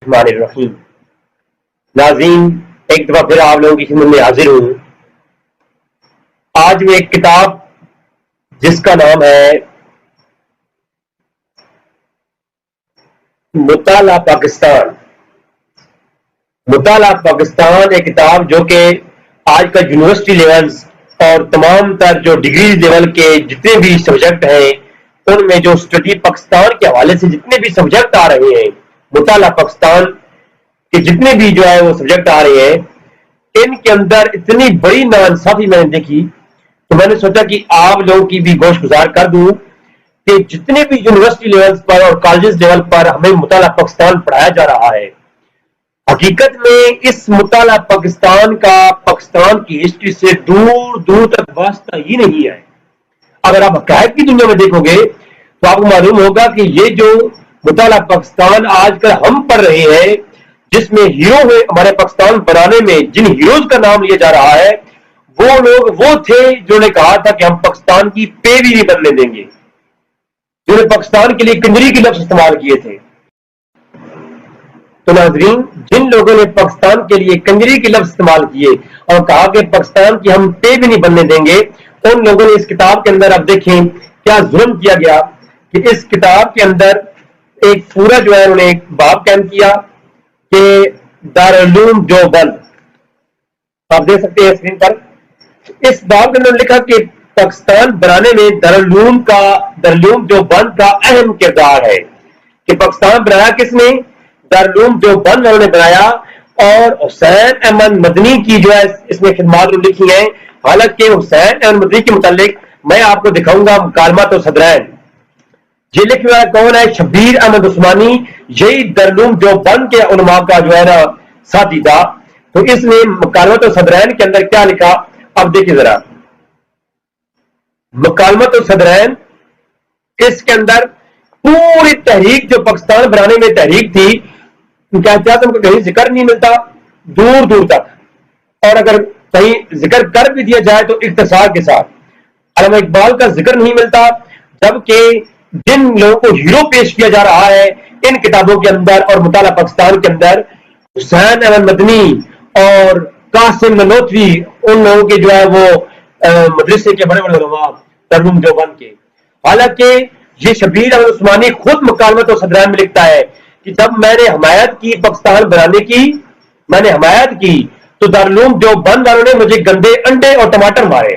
الرحمن الرحیم۔ ناظرین، ایک دفعہ پھر آپ لوگوں کی خدمت میں حاضر ہوں۔ آج میں ایک کتاب جس کا نام ہے مطالعہ پاکستان، مطالعہ پاکستان، ایک کتاب جو کہ آج کل یونیورسٹی لیولز اور تمام تر جو ڈگری لیول کے جتنے بھی سبجیکٹ ہیں ان میں جو اسٹڈی پاکستان کے حوالے سے جتنے بھی سبجیکٹ آ رہے ہیں، مطالعہ پاکستان کے جتنے بھی جو ہے وہ سبجیکٹ آ رہے ہیں، ان کے اندر اتنی بڑی ناانصافی میں نے دیکھی تو میں نے سوچا کہ آپ لوگوں کی بھی گوش گزار کر دوں کہ جتنے بھی یونیورسٹی لیول پر اور کالجز لیول پر ہمیں مطالعہ پاکستان پڑھایا جا رہا ہے، حقیقت میں اس مطالعہ پاکستان کا پاکستان کی ہسٹری سے دور دور تک واسطہ ہی نہیں ہے۔ اگر آپ حقائق کی دنیا میں دیکھو گے تو آپ کو معلوم ہوگا کہ یہ جو مطالعہ پاکستان آج کل ہم پڑھ رہے ہیں، جس میں ہیرو ہوئے ہمارے پاکستان بنانے میں جن ہیروز کا نام لیا جا رہا ہے، وہ لوگ وہ تھے جنہوں نے کہا تھا کہ ہم پاکستان کی پے بھی نہیں بدلنے دیں گے، جنہوں نے پاکستان کے لیے کنجری کی لفظ استعمال کیے تھے۔ تو ناظرین، جن لوگوں نے پاکستان کے لیے کنجری کی لفظ استعمال کیے اور کہا کہ پاکستان کی ہم پے بھی نہیں بننے دیں گے، ان لوگوں نے اس کتاب کے اندر اب دیکھیں کیا ظلم کیا گیا کہ اس کتاب کے اندر ایک پورا جو ہے انہوں نے ایک باب قائم کیا کہ دارالعلوم دیوبند، آپ دیکھ سکتے ہیں اسکرین پر۔ اس باب کے اندر لکھا کہ پاکستان بنانے میں دارالعلوم دیوبند کا اہم کردار ہے کہ پاکستان بنایا کس نے؟ دارالعلوم دیوبند انہوں نے بنایا، اور حسین احمد مدنی کی جو ہے اس میں خدمات لکھی ہیں۔ حالانکہ حسین احمد مدنی کے متعلق میں آپ کو دکھاؤں گا مکالمات و صدرین، یہ لکھنے والا کون ہے؟ شبیر احمد عثمانی، یہی دارالعلوم دیوبند کے علماء کا جو ہے نا ساتھی تھا۔ تو اس نے مکالمات و صدرین کے اندر کیا لکھا، اب دیکھیں ذرا مکالمات و صدرین۔ اس کے اندر پوری تحریک جو پاکستان بنانے میں تحریک تھی، ہم کو کہیں ذکر نہیں ملتا دور دور تک، اور اگر کہیں ذکر کر بھی دیا جائے تو اختصار کے ساتھ۔ علامہ اقبال کا ذکر نہیں ملتا، جبکہ جن لوگوں کو ہیرو پیش کیا جا رہا ہے ان کتابوں کے اندر اور مطالعہ پاکستان کے اندر، حسین احمد مدنی اور قاسم نانوتوی، ان لوگوں کے جو ہے وہ مدرسے کے بڑے بڑے علماء دارالعلوم دیوبند کے۔ حالانکہ یہ شبیر احمد عثمانی خود مکالمات و صدرین میں لکھتا ہے کہ جب میں نے حمایت کی پاکستان بنانے کی، میں نے حمایت کی تو دارالعلوم دیوبند والوں نے مجھے گندے انڈے اور ٹماٹر مارے۔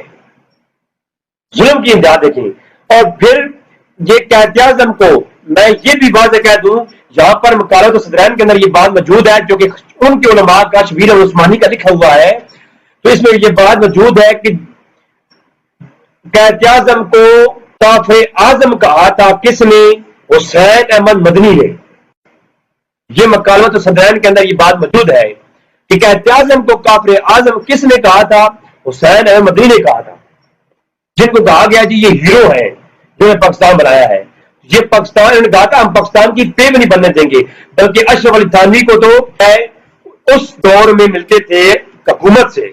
ظلم کی انتہا دیکھیں۔ اور پھر یہ قائد اعظم کو میں یہ بھی واضح کہہ دوں، یہاں پر مکالمات و صدرین کے اندر یہ بات موجود ہے جو کہ ان کے علماء کا شبیر احمد عثمانی کا لکھا ہوا ہے، تو اس میں یہ بات موجود ہے کہ قائد اعظم کو کافر اعظم کہا تھا کس نے؟ حسین احمد مدنی نے۔ یہ مکالمات و صدرین کے اندر یہ بات موجود ہے کہ قائد اعظم کو کافر اعظم کس نے کہا تھا؟ حسین احمد مدنی نے کہا تھا، جن کو کہا گیا جی یہ ہیرو ہے جنہوں نے پاکستان بنایا ہے، یہ پاکستان، انہوں نے کہا تھا ہم پاکستان کی پے بھی نہیں بننے دیں گے، بلکہ اشرف علی تھانوی کو تو اس دور میں ملتے تھے حکومت سے۔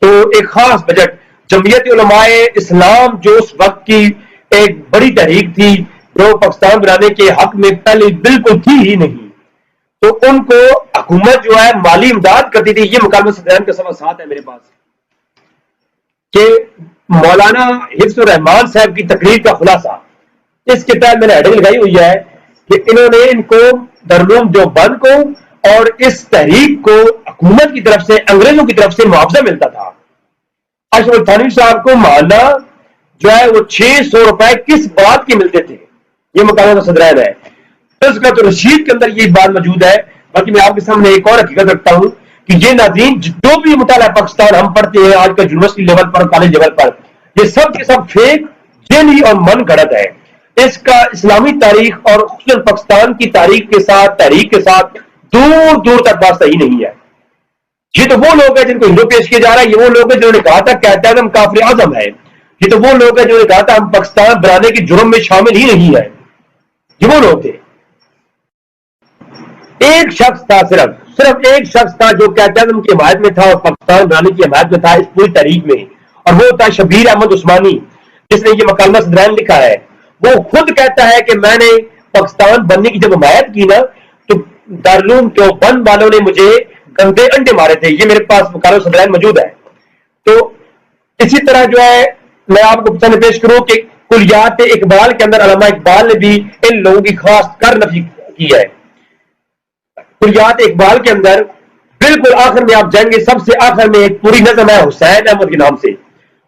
تو ایک خاص بجٹ جمعیت علماء اسلام جو اس وقت کی ایک بڑی تحریک تھی جو پاکستان بنانے کے حق میں پہلے بالکل تھی ہی نہیں، تو ان کو حکومت جو ہے مالی امداد کرتی تھی۔ یہ مکالمہ صدرین کا سوا ساتھ ہے میرے پاس کہ مولانا حفظ الرحمان صاحب کی تقریر کا خلاصہ، اس کے تحت میں نے ہیڈنگ لگائی ہوئی ہے کہ انہوں نے ان کو دارالعلوم دیوبند کو اور اس تحریک کو حکومت کی طرف سے، انگریزوں کی طرف سے معاوضہ ملتا تھا۔ اشرف علی تھانوی صاحب کو ماہانہ جو ہے وہ 600 روپے کس بات کے ملتے تھے، یہ مکالمہ صدرین ہے۔ تذکرۃ الرشید کے اندر یہ بات موجود ہے۔ بلکہ میں آپ کے سامنے ایک اور حقیقت رکھتا ہوں کہ یہ ناظرین جو بھی مطالعہ پاکستان ہم پڑھتے ہیں آج کل یونیورسٹی لیول پر، کالج لیول پر، یہ سب کے سب فیک، جعلی اور من گھڑت ہے۔ اس کا اسلامی تاریخ اور خصوصاً پاکستان کی تاریخ کے ساتھ، تحریک کے ساتھ دور دور تک واسطہ ہی نہیں ہے۔ یہ تو وہ لوگ ہیں جن کو ہیرو پیش کیا جا رہا ہے، یہ وہ لوگ ہیں جنہوں نے کہا تھا قائد اعظم کافر اعظم ہے، یہ تو وہ لوگ ہیں جنہوں نے کہا تھا ہم پاکستان بنانے کے جرم میں شامل ہی نہیں ہے، یہ وہ لوگ تھے۔ ایک شخص تھا، صرف ایک شخص تھا جو قائد اعظم کی حمایت میں تھا اور پاکستان بنانے کی حمایت میں تھا اس پوری تحریک میں، اور وہ تھا شبیر احمد عثمانی، جس نے یہ مکالمہ صدرین لکھا ہے۔ وہ خود کہتا ہے کہ میں نے پاکستان بننے کی جب حمایت کی نا تو دارالعلوم دیوبند والوں نے مجھے گندے انڈے مارے تھے. یہ میرے پاس مکالمہ صدرین موجود ہے. تو اسی طرح جو ہے میں آپ کو سامنے پیش کروں کہ کلیات اقبال کے اندر علامہ اقبال نے بھی ان لوگوں کی خاص کر نفی کی ہے. کلیات اقبال کے اندر بالکل آخر میں آپ جائیں گے, سب سے آخر میں ایک پوری نظم ہے حسین احمد کے نام سے,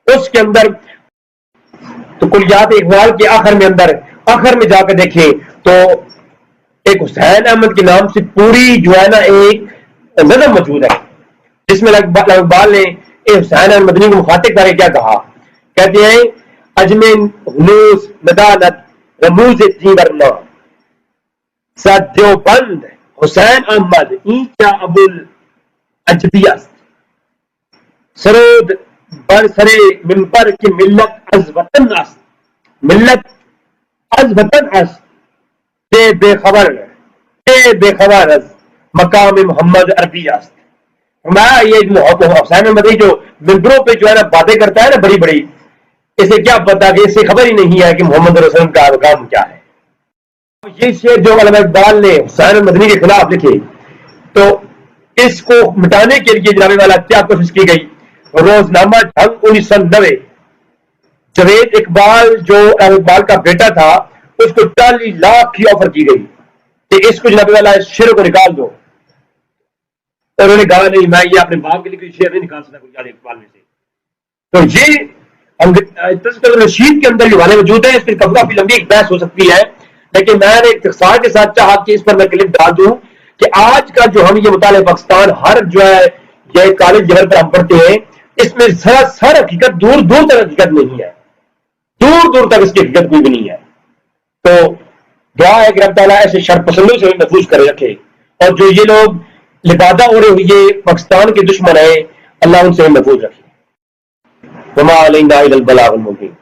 اس کے اندر تو کلیات اقبال کے آخر میں جا کر دیکھیں تو ایک حسین احمد کے نام سے پوری جو ہے نا ایک نظم موجود ہے, جس میں اقبال نے حسین احمد مدنی کو مخاطب کر کے کیا کہا, کہتے ہیں اجمن ہنوز ندانت رموز تھی ورنہ دیوبند حسین احمد اینچا ابول اجبی است سرود بر سرے منبر کی ملت از وطن است, ملت از وطن است تے بے خبر از مقام محمد عربی است. ہمارا یہ حسین احمد جو ممبروں پہ جو ہے نا باتیں کرتا ہے نا بڑی بڑی, اسے کیا پتا کہ اسے خبر ہی نہیں ہے کہ محمد رسول کا مقام کیا ہے. یہ شعر جو علامہ اقبال نے حسین مدنی کے خلاف لکھے تو اس کو مٹانے کے لیے جناب والا کیا کوشش کی گئی. روزنامہ جنگ 1990 جاوید اقبال جو اقبال کا بیٹا تھا اس کو 40 لاکھ کی آفر کی گئی کہ اس کو جناب والا اس شعر کو نکال دو, اور انہوں نے کہا نہیں میں یہ اپنے باپ کے لیے کوئی شعر نہیں نکال سکتا جاوید اقبال میں سے. تو یہ تذکرۃ الرشید کے اندر یہ والے موجود ہے, اس پر کافی لمبی ایک بحث ہو سکتی ہے, لیکن میں نے اختصار کے ساتھ چاہا کہ اس پر میں کلپ ڈال دوں کہ آج کا جو ہم یہ مطالعہ پاکستان ہر جو ہے یہ کالج لیول پر ہم پڑھتے ہیں, اس میں سر حقیقت دور دور تک حقیقت نہیں ہے, دور دور تک اس کی حقیقت کوئی بھی نہیں ہے. تو دعا ہے کہ رب تعالیٰ ایسے شر پسندوں سے محفوظ کرے رکھے, اور جو یہ لوگ لبادہ اڑے ہوئے پاکستان کے دشمن ہیں اللہ ان سے محفوظ رکھے. وما علینا الا البلاغ المبین.